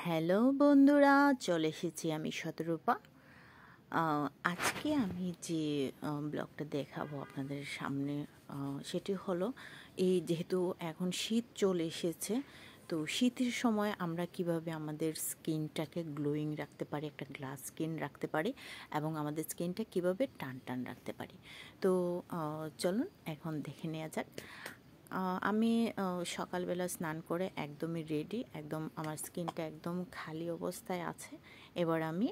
Hello বন্ধুরা, চলে এসেছি আমি শতরূপা। আজকে আমি যে ব্লগটা দেখাবো আপনাদের সামনে, সেটি হলো এই যেহেতু এখন শীত চলে এসেছে, তো শীতের সময় আমরা কিভাবে আমাদের স্কিনটাকে গ্লোয়িং রাখতে পারি, একটা গ্লাস স্কিন রাখতে পারি, এবং আমাদের স্কিনটা কিভাবে টান টান রাখতে পারি। তো চলুন এখন দেখে নেওয়া যাক। আমি সকালবেলা স্নান করে একদমই রেডি, একদম আমার স্কিনটা একদম খালি অবস্থায় আছে। এবার আমি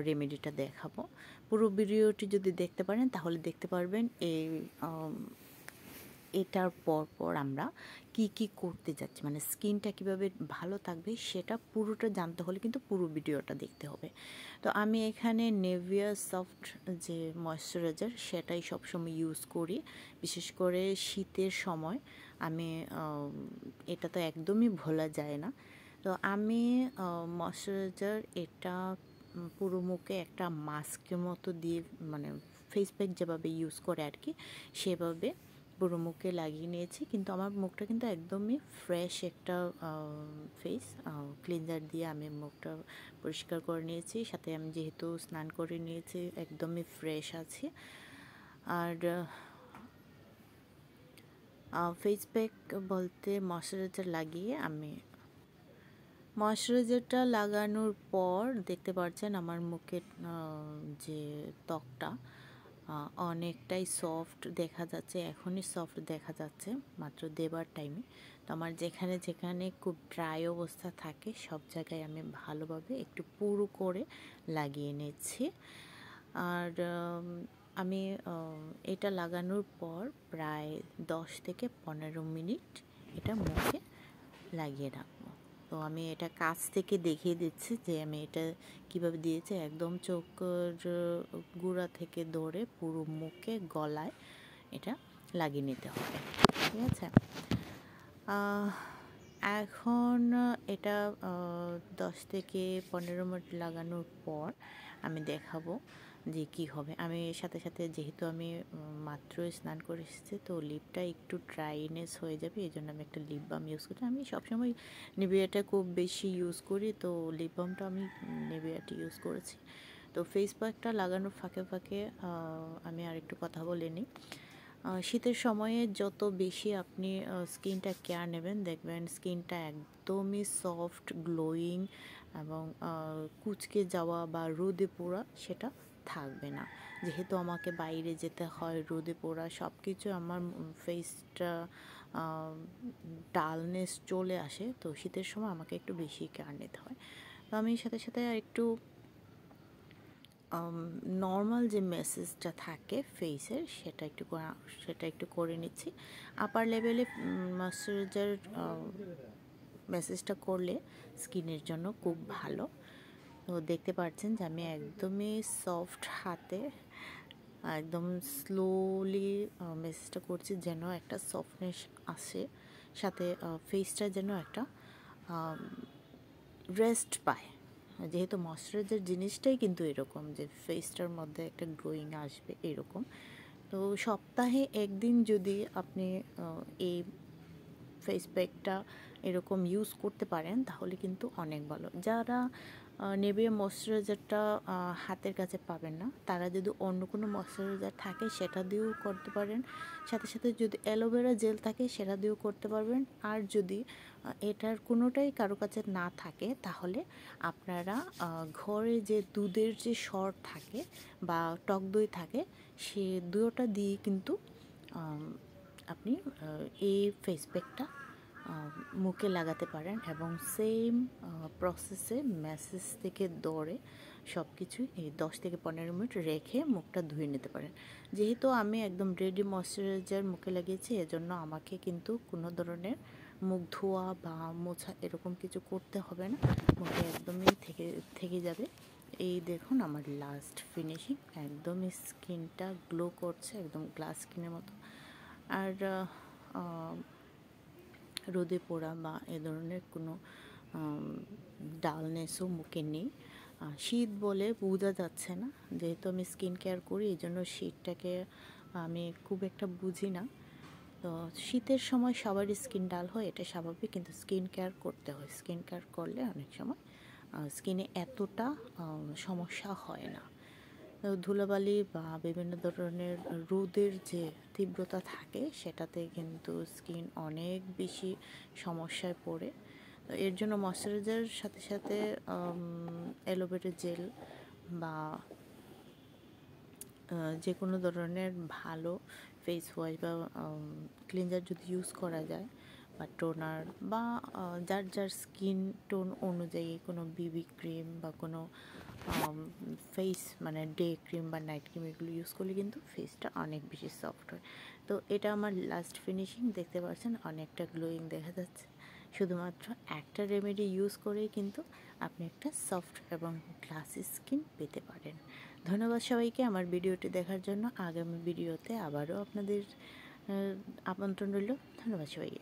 রেমেডিটা দেখাবো। পুরো ভিডিওটি যদি দেখতে পারেন তাহলে দেখতে পারবেন এটার পর আমরা কি করতে যাচ্ছি, মানে স্কিনটা কিভাবে ভালো থাকবে সেটা পুরোটা জানতে হলে কিন্তু পুরো ভিডিওটা দেখতে হবে। তো আমি এখানে নেভিয়া সফট যে ময়শ্চারাইজার সেটাই সবসময় ইউজ করি, বিশেষ করে শীতের সময়। আমি এটা তো একদমই ভোলা যায় না। তো আমি ময়শ্চারাইজার এটা পুরো মুখে একটা মাস্কের মতো দিয়ে, মানে ফেস প্যাক যেভাবে ইউজ করে আর কি, সেভাবে পুরো মুখে লাগিয়ে নিয়েছি। কিন্তু আমার মুখটা কিন্তু একদমই ফ্রেশ একটা ফেস ক্লিনজার দিয়ে আমি মুখটা পরিষ্কার করে নিয়েছি। সাথে আমি যেহেতু স্নান করে নিয়েছি একদমই ফ্রেশ আছি। আর ফেস প্যাক বলতে ময়শ্চারাইজার লাগিয়ে আমি ময়শ্চারাইজারটা লাগানোর পর দেখতে পাচ্ছেন আমার মুখের যে ত্বকটা অনেকটাই সফট দেখা যাচ্ছে। এখনই সফট দেখা যাচ্ছে মাত্র দেবার টাইমে। তো আমার যেখানে যেখানে খুব ড্রাই অবস্থা থাকে সব জায়গায় আমি ভালোভাবে একটু পুরু করে লাগিয়ে নিচ্ছি। আর আমি এটা লাগানোর পর প্রায় 10 থেকে 15 মিনিট এটা মুখে লাগিয়ে রাখবো। তো আমি এটা কাছ থেকে দেখিয়ে দিচ্ছি যে আমি এটা কিভাবে দিয়েছি। একদম চোখের গোড়া থেকে ধরে পুরো মুখে গলায় এটা লাগিয়ে নিতে হবে, ঠিক আছে। এখন এটা 10 থেকে 15 মিনিট লাগানোর পর আমি দেখাবো যে কী হবে। আমি সাথে সাথে যেহেতু আমি মাত্রই স্নান করে এসেছি, তো লিপটা একটু ড্রাইনেস হয়ে যাবে, এই জন্য আমি একটা লিপ বাম ইউজ করি। আমি সবসময় নিভিয়াটা খুব বেশি ইউজ করি, তো লিপ বামটা আমি নিভিয়াটা ইউজ করেছি। তো ফেস প্যাকটা লাগানোর ফাঁকে ফাঁকে আমি আরেকটু কথা বলে নিই। শীতের সময়ে যত বেশি আপনি স্কিনটা কেয়ার নেবেন, দেখবেন স্কিনটা একদমই সফট গ্লোয়িং, এবং কুচকে যাওয়া বা রোদে পোড়া সেটা থাকবে না। যেহেতু আমাকে বাইরে যেতে হয়, রোদে পোড়া সব কিছু আমার ফেসটা ডালনেস চলে আসে, তো শীতের সময় আমাকে একটু বেশি কেয়ার নিতে হয়। তো আমি সাথে সাথে একটু নর্মাল যে মেসেজটা থাকে ফেসের সেটা একটু করে নিচ্ছি। আপার লেভেলে ময়শ্চারাইজার মেসেজটা করলে স্কিনের জন্য খুব ভালো। তো দেখতে পাচ্ছেন যে আমি একদমই সফট হাতে একদম স্লোলি মেসেজটা করছি, যেন একটা সফটনেস আসে, সাথে ফেসটা যেন একটা রেস্ট পায়। যেহেতু ময়শ্চারাইজার জিনিসটাই কিন্তু এরকম যে ফেসটার মধ্যে একটা গ্লোয়িং আসবে এরকম। তো সপ্তাহে একদিন যদি আপনি এই ফেস প্যাকটা এরকম ইউজ করতে পারেন তাহলে কিন্তু অনেক ভালো। যারা নিভিয়া ময়শ্চারাইজারটা হাতের কাছে পাবেন না, তারা যদি অন্য কোনো ময়শ্চারাইজার থাকে সেটা দিয়েও করতে পারেন। সাথে সাথে যদি অ্যালোভেরা জেল থাকে সেটা দিয়েও করতে পারবেন। আর যদি এটার কোনোটাই কারো কাছে না থাকে তাহলে আপনারা ঘরে যে দুধের যে সর থাকে বা টক দই থাকে, সে দুটোটা দিয়ে কিন্তু আপনি এই ফেস প্যাকটা মুখে লাগাতে পারেন, এবং সেম প্রসেসে মেসেজ থেকে ধরে সব কিছুই এই 10 থেকে 15 মিনিট রেখে মুখটা ধুয়ে নিতে পারেন। যেহেতু আমি একদম রেডি ময়শ্চারাইজার মুখে লাগিয়েছি, এজন্য আমাকে কিন্তু কোনো ধরনের মুখ ধোয়া বা মোছা এরকম কিছু করতে হবে না, মুখে একদমই থেকে যাবে। এই দেখুন আমার লাস্ট ফিনিশিং, একদমই স্কিনটা গ্লো করছে, একদম গ্লাস স্কিনের মতো। আর রোদে পোড়া বা এ ধরনের কোনো ডালনেসও মুখে নেই। শীত বলে বোঝা যাচ্ছে না, যেহেতু আমি স্কিন কেয়ার করি এই জন্য শীতটাকে আমি খুব একটা বুঝি না। তো শীতের সময় সবারই স্কিন ডাল হয়, এটা স্বাভাবিক, কিন্তু স্কিন কেয়ার করতে হয়। স্কিন কেয়ার করলে অনেক সময় স্কিনে এতটা সমস্যা হয় না। ধুলাবালি বা বিভিন্ন ধরনের রোদের যে তীব্রতা থাকে সেটাতে কিন্তু স্কিন অনেক বেশি সমস্যায় পড়ে। তো এর জন্য ময়শ্চারাইজারের সাথে সাথে অ্যালোভেরা জেল বা যে কোনো ধরনের ভালো ফেস ওয়াশ বা ক্লিনজার যদি ইউজ করা যায়, বা টোনার, বা যার যার স্কিন টোন অনুযায়ী কোনো বিবি ক্রিম বা কোনো ফেস মানে ডে ক্রিম বা নাইট ক্রিম এগুলো ইউজ করলে কিন্তু ফেসটা অনেক বেশি সফট হয়। তো এটা আমার লাস্ট ফিনিশিং, দেখতে পাচ্ছেন অনেকটা গ্লোয়িং দেখা যাচ্ছে। শুধুমাত্র একটা রেমেডি ইউজ করেই কিন্তু আপনি একটা সফট এবং গ্লাসি স্কিন পেতে পারেন। ধন্যবাদ সবাইকে আমার ভিডিওটি দেখার জন্য। আগামী ভিডিওতে আবারও আপনাদের আমন্ত্রণ রইল। ধন্যবাদ সবাইকে।